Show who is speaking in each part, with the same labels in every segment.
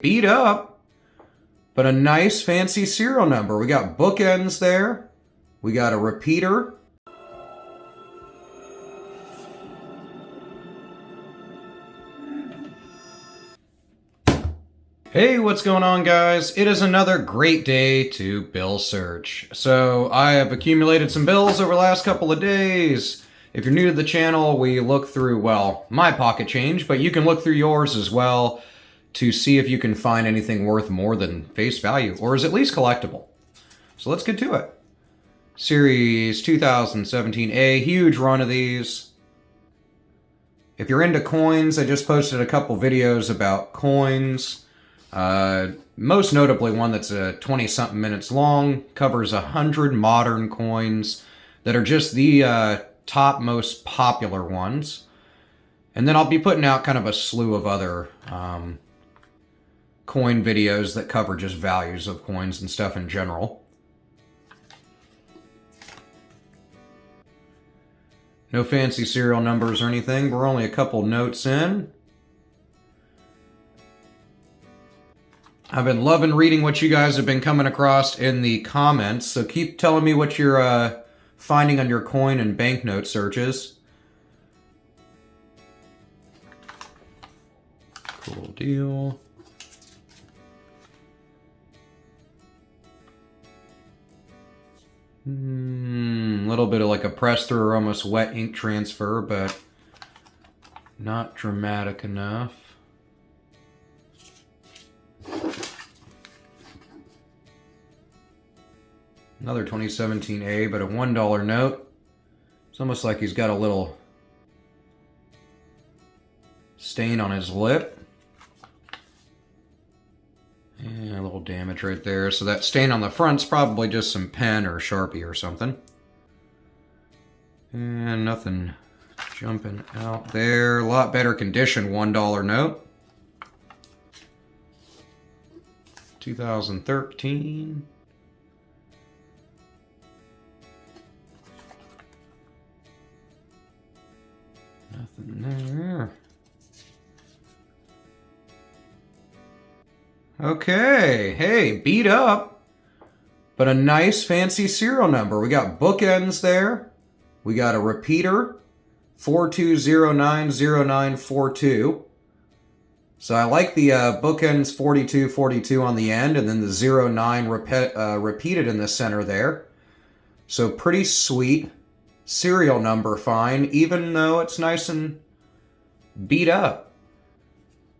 Speaker 1: Beat up, but a nice fancy serial number. We got bookends there. We got a repeater. Hey, what's going on, guys? It is another great day to bill search. So I have accumulated some bills over the last couple of days. If you're new to the channel, we look through, well, my pocket change, but you can look through yours as well to see if you can find anything worth more than face value, or is at least collectible. So let's get to it. Series 2017A, huge run of these. If you're into coins, I just posted a couple videos about coins. Most notably one that's 20-something minutes long, covers 100 modern coins that are just the top most popular ones. And then I'll be putting out kind of a slew of other coin videos that cover just values of coins and stuff in general. No fancy serial numbers or anything. We're only a couple notes in. I've been loving reading what you guys have been coming across in the comments, so keep telling me what you're finding on your coin and banknote searches. Cool deal. Little bit of like a press through or almost wet ink transfer, but not dramatic enough. Another 2017A, but a $1 note. It's almost like he's got a little stain on his lip. And a little damage right there. So that stain on the front's probably just some pen or Sharpie or something. And nothing jumping out there. A lot better condition $1 note. 2013. Nothing there. Okay, hey, beat up, but a nice fancy serial number. We got bookends there. We got a repeater, 42090942. So I like the bookends 4242 on the end, and then the 09 repeated in the center there. So pretty sweet serial number find, even though it's nice and beat up.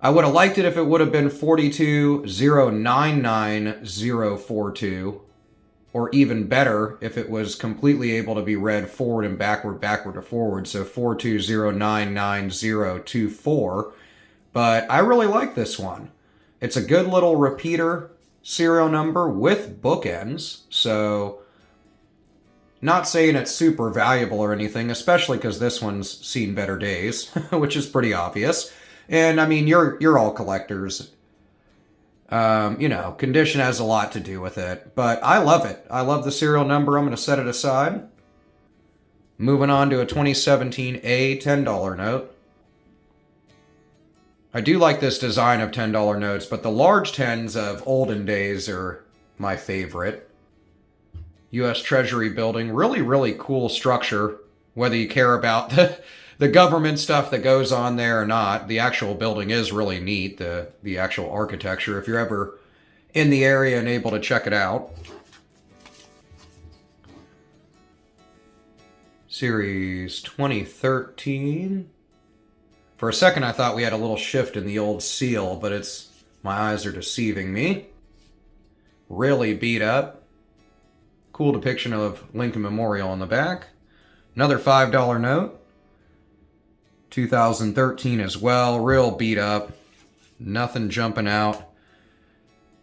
Speaker 1: I would have liked it if it would have been 42099042, or even better, if it was completely able to be read forward and backward, backward to forward, so 42099024. But I really like this one. It's a good little repeater serial number with bookends, so not saying it's super valuable or anything, especially because this one's seen better days, which is pretty obvious. And I mean, you're all collectors. You know, condition has a lot to do with it, but I love it. I love the serial number. I'm going to set it aside. Moving on to a 2017A $10 note. I do like this design of $10 notes, but the large 10s of olden days are my favorite. U.S. Treasury building. Really, really cool structure, whether you care about the government stuff that goes on there or not. The actual building is really neat, the actual architecture, if you're ever in the area and able to check it out. Series 2013. For a second I thought we had a little shift in the old seal, but my eyes are deceiving me. Really beat up. Cool depiction of Lincoln Memorial on the back. Another $5 note. 2013 as well, real beat up, nothing jumping out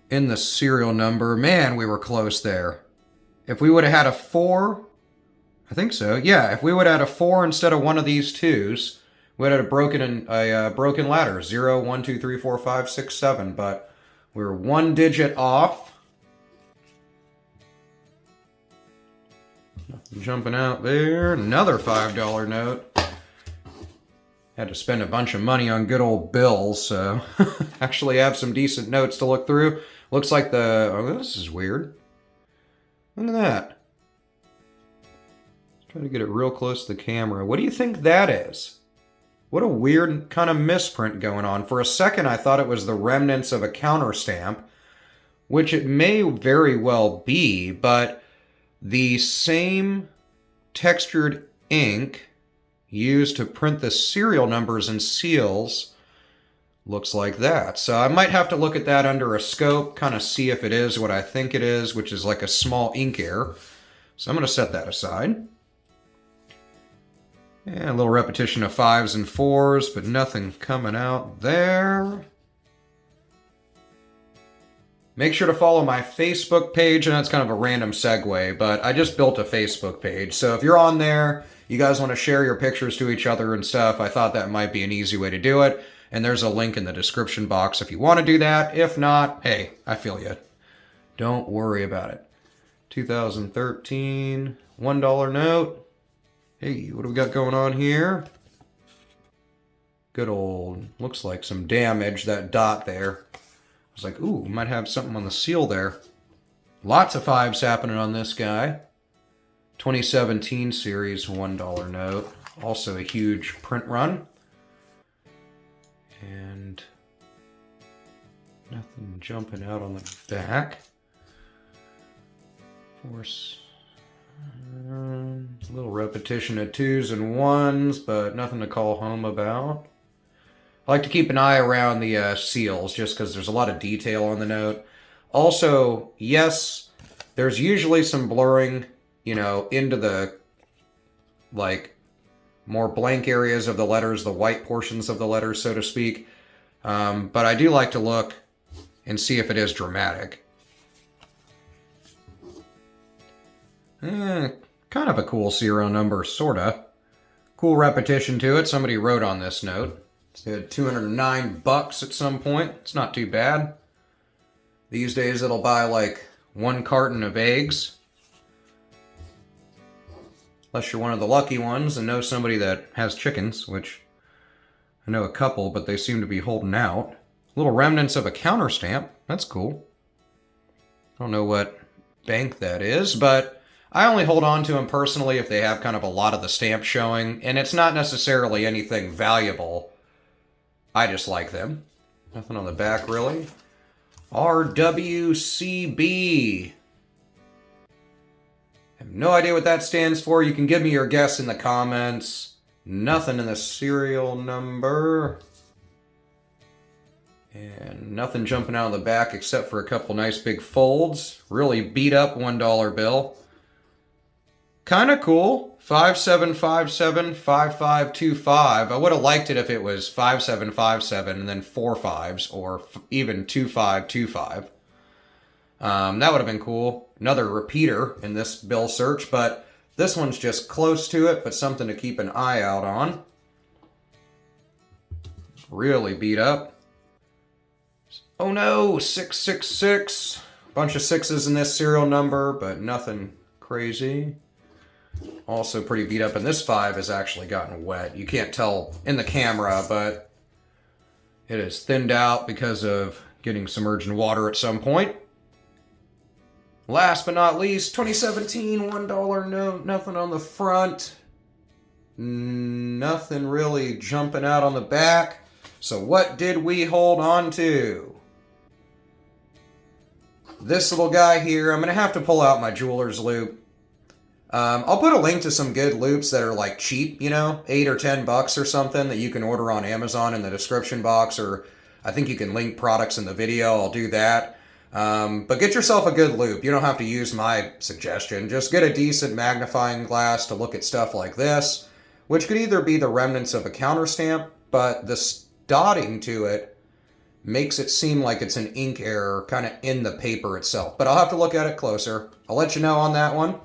Speaker 1: in the serial number. Man, we were close there. If we would have had a 4, I think so, yeah, if we would have had a 4 instead of one of these 2s, we would have had a broken ladder, 0, 1, 2, 3, 4, 5, 6, 7, but we were 1 digit off. Nothing jumping out there. Another $5 note. Had to spend a bunch of money on good old bills, so actually have some decent notes to look through. Looks like oh, this is weird. Look at that. Try to get it real close to the camera. What do you think that is? What a weird kind of misprint going on. For a second, I thought it was the remnants of a counter stamp, which it may very well be, but the same textured ink used to print the serial numbers and seals looks like that. So I might have to look at that under a scope, kind of see if it is what I think it is, which is like a small ink error. So I'm going to set that aside. And a little repetition of 5s and 4s, but nothing coming out there. Make sure to follow my Facebook page, and that's kind of a random segue, but I just built a Facebook page. So if you're on there, you guys want to share your pictures to each other and stuff, I thought that might be an easy way to do it. And there's a link in the description box if you want to do that. If not, hey, I feel you. Don't worry about it. 2013 $1 note. Hey, what do we got going on here? Good old, looks like some damage, that dot there. I was like, ooh, might have something on the seal there. Lots of 5s happening on this guy. 2017 series $1 note. Also a huge print run. And nothing jumping out on the back. Force. A little repetition of 2s and 1s, but nothing to call home about. I like to keep an eye around the seals just because there's a lot of detail on the note. Also, yes, there's usually some blurring, you know, into the, like, more blank areas of the letters, the white portions of the letters, so to speak. But I do like to look and see if it is dramatic. Kind of a cool serial number, sorta. Cool repetition to it. Somebody wrote on this note. It had $209 at some point. It's not too bad. These days it'll buy like 1 carton of eggs. Unless you're one of the lucky ones and know somebody that has chickens, which I know a couple, but they seem to be holding out. Little remnants of a counter stamp. That's cool. I don't know what bank that is, but I only hold on to them personally if they have kind of a lot of the stamp showing, and it's not necessarily anything valuable. I just like them. Nothing on the back, really. RWCB. I have no idea what that stands for. You can give me your guess in the comments. Nothing in the serial number. And nothing jumping out of the back except for a couple nice big folds. Really beat up $1 bill. Kind of cool. 5757 5525. I would have liked it if it was 5757 and then 4 5s, or even 2525. That would have been cool. Another repeater in this bill search, but this one's just close to it, but something to keep an eye out on. Really beat up. Oh no, 666. Bunch of 6s in this serial number, but nothing crazy. Also pretty beat up, and this 5 has actually gotten wet. You can't tell in the camera, but it is thinned out because of getting submerged in water at some point. Last but not least, 2017 $1 note. Nothing on the front. Nothing really jumping out on the back. So what did we hold on to? This little guy here. I'm going to have to pull out my jeweler's loop. I'll put a link to some good loops that are like cheap, you know, $8 or $10 or something that you can order on Amazon in the description box, or I think you can link products in the video. I'll do that. But get yourself a good loop. You don't have to use my suggestion. Just get a decent magnifying glass to look at stuff like this, which could either be the remnants of a counter stamp, but the dotting to it makes it seem like it's an ink error kind of in the paper itself. But I'll have to look at it closer. I'll let you know on that one.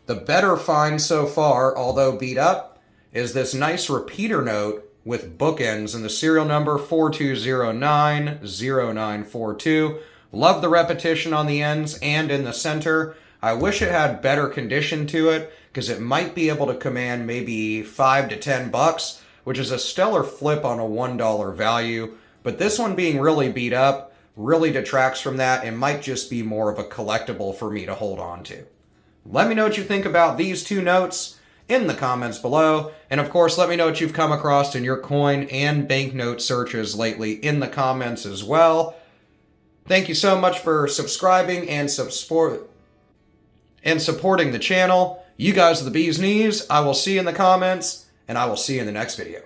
Speaker 1: The better find so far, although beat up, is this nice repeater note with bookends in the serial number 42090942. Love the repetition on the ends and in the center. I wish it had better condition to it, because it might be able to command maybe $5 to $10, which is a stellar flip on a $1 value, but this one being really beat up really detracts from that and might just be more of a collectible for me to hold on to. Let me know what you think about these two notes in the comments below, and of course let me know what you've come across in your coin and banknote searches lately in the comments as well. Thank you so much for subscribing and supporting the channel. You guys are the bee's knees. I will see you in the comments, and I will see you in the next video.